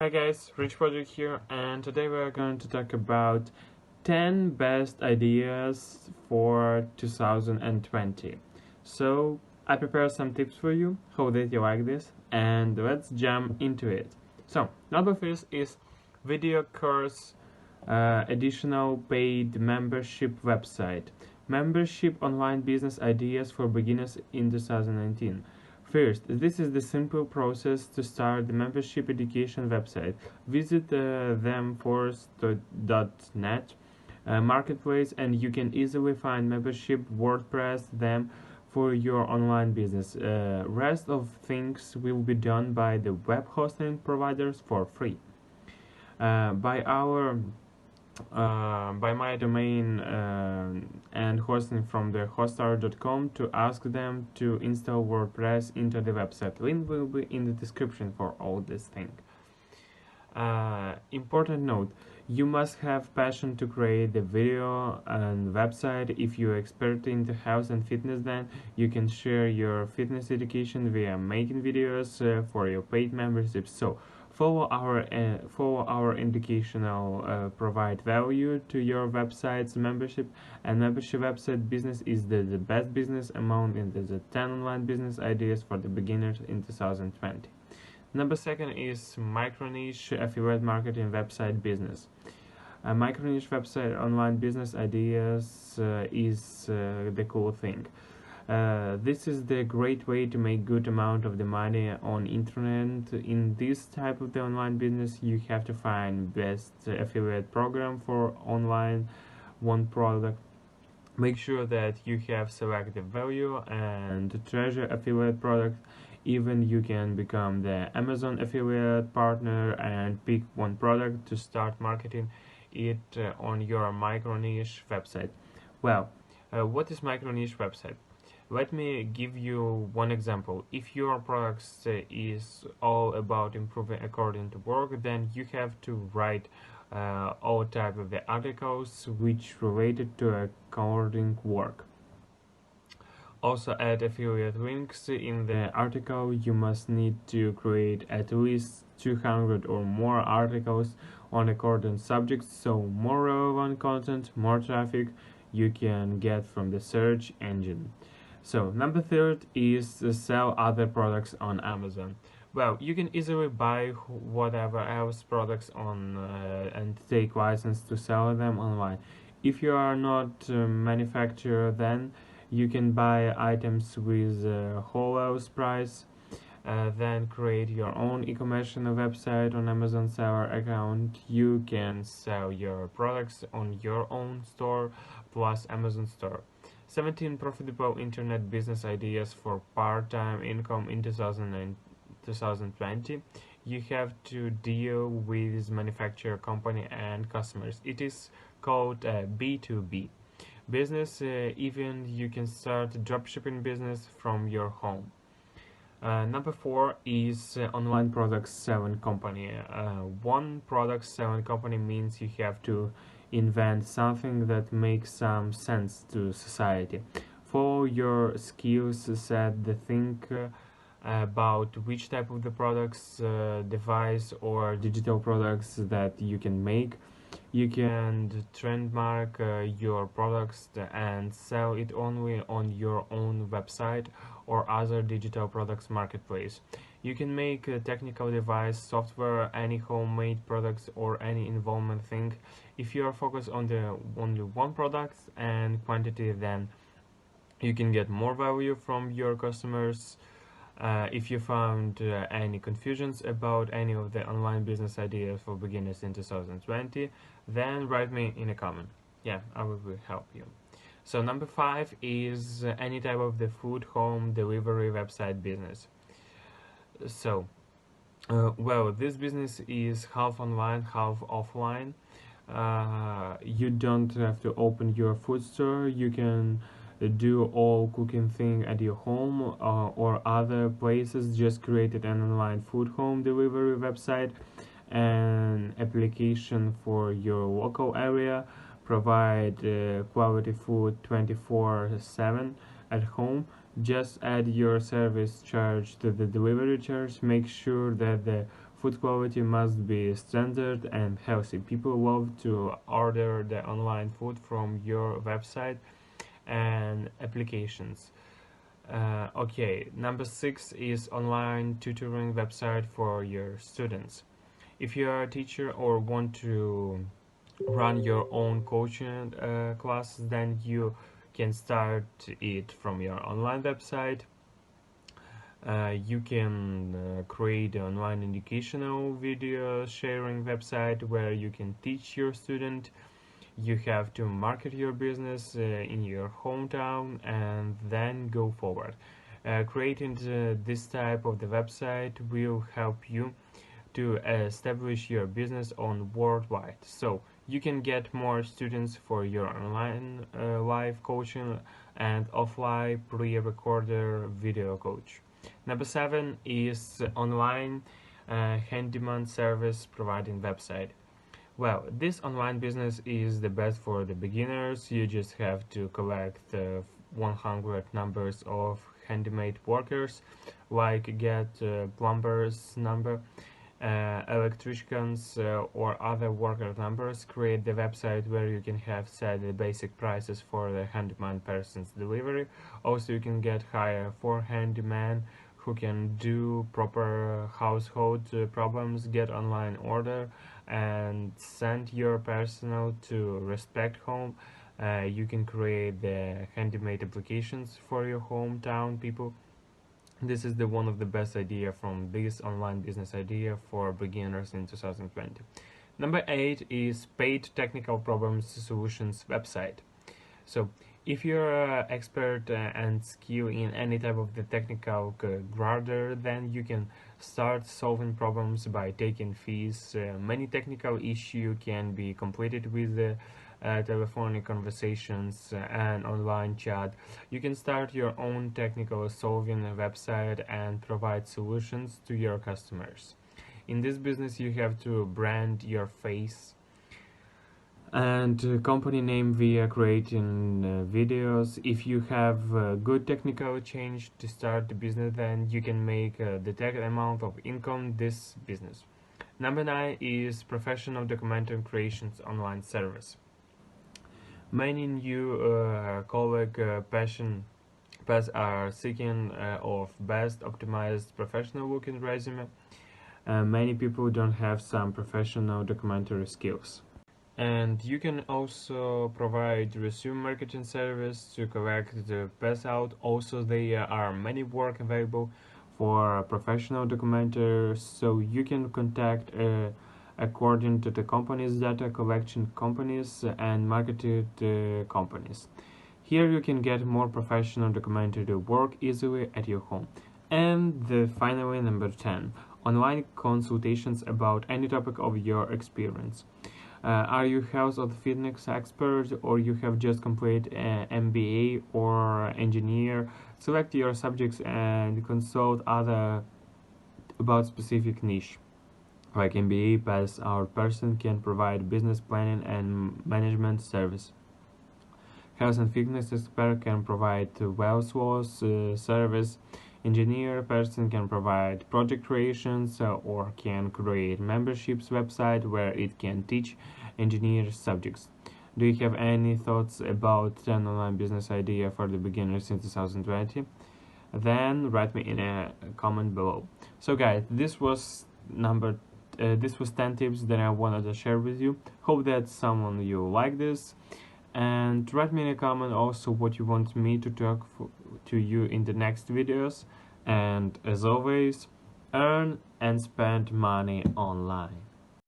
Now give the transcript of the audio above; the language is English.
Hi guys, Rich Project here, and today we're going to talk about 10 best ideas for 2020. So I prepared some tips for you. Hope that you like this, and let's jump into it. So number first is video course additional paid membership website. Membership online business ideas for beginners in 2019. First, this is the simple process to start the membership education website. Visit themforce.net marketplace and you can easily find membership WordPress them for your online business. Rest of things will be done by the web hosting providers for free. By my domain and hosting from the hostar.com to ask them to install WordPress into the website. Link will be in the description for all this thing. Important note, you must have passion to create the video and website. If you're expert in the health and fitness, then you can share your fitness education via making videos for your paid memberships. So follow our educational provide value to your website's membership, and membership website business is the best business among in the 10 online business ideas for the beginners in 2020. Number second is micro niche affiliate marketing website business. A micro niche website online business ideas is the cool thing. This is the great way to make good amount of the money on internet. In this type of the online business, you have to find best affiliate program for online one product. Make sure that you have selected value and treasure affiliate product. Even you can become the Amazon affiliate partner and pick one product to start marketing it on your micro niche website. Well, what is micro niche website? Let me give you one example. If your product is all about improving according to work, then you have to write all type of the articles which related to according work. Also add affiliate links in the article. You must need to create at least 200 or more articles on according subjects, so more relevant content, more traffic you can get from the search engine. So number third is sell other products on Amazon. Well, you can easily buy whatever else products on and take license to sell them online. If you are not a manufacturer, then you can buy items with wholesale price. Then create your own e-commerce website on Amazon seller account. You can sell your products on your own store plus Amazon store. 17 profitable internet business ideas for part-time income in 2020. You have to deal with manufacturer company and customers. It is called B2B business. Even you can start a dropshipping business from your home. Number four is online products selling company. One product selling company means you have to invent something that makes some sense to society. Follow your skills set the think about which type of the products, device or digital products that you can make. You can trademark your products and sell it only on your own website or other digital products marketplace. You can make a technical device, software, any homemade products or any involvement thing. If you are focused on the only one product and quantity, then you can get more value from your customers. If you found any confusions about any of the online business ideas for beginners in 2020, then write me in a comment. Yeah, I will help you. So number five is any type of the food home delivery website business. So, well, this business is half online, half offline. You don't have to open your food store. You can do all cooking thing at your home or other places. Just created an online food home delivery website and application for your local area. Provide quality food 24/7 at home. Just add your service charge to the delivery charge. Make sure that the Food quality must be standard and healthy. People love to order the online food from your website and applications. Okay, number 6 is online tutoring website for your students. If you are a teacher or want to run your own coaching classes, then you can start it from your online website. You can create an online educational video sharing website where you can teach your student. You have to market your business in your hometown and then go forward. Creating this type of the website will help you to establish your business on worldwide, so you can get more students for your online live coaching and offline pre-recorder video coach. Number 7 is online handyman service providing website. Well, this online business is the best for the beginners. You just have to collect 100 numbers of handmade workers, like get plumber's number, electricians or other worker numbers. Create the website where you can have set the basic prices for the handyman person's delivery. Also, you can get hire for handyman who can do proper household problems, get online order and send your personal to respect home. You can create the handmade applications for your hometown people. This is the one of the best idea from this online business idea for beginners in 2020. Number 8 is paid technical problems solutions website. So if you're an expert and skill in any type of the technical grader, then you can start solving problems by taking fees. Many technical issue can be completed with telephonic conversations and online chat. You can start your own technical solving website and provide solutions to your customers. In this business, you have to brand your face and company name via creating videos. If you have good technical change to start the business, then you can make the tech amount of income this business. Number 9 is professional documentary creations online service. Many new colleague paths are seeking of best optimized professional looking resume. Many people don't have some professional documentary skills. And you can also provide resume marketing service to collect the pass out. Also, there are many work available for professional documenters, so you can contact according to the company's data collection companies and marketed companies. Here you can get more professional documentary work easily at your home. And finally, number 10, online consultations about any topic of your experience. Are you health or fitness expert, or you have just completed MBA or engineer? Select your subjects and consult other about specific niche. Like MBA pass out person can provide business planning and management service. Health and fitness expert can provide wealth loss service. Engineer person can provide project creations or can create memberships website where it can teach engineer subjects. Do you have any thoughts about 10 online business idea for the beginners in 2020? Then write me in a comment below. So guys, this was 10 tips that I wanted to share with you. Hope that someone you like this. And write me in a comment also what you want me to talk to you in the next videos. And as always, earn and spend money online.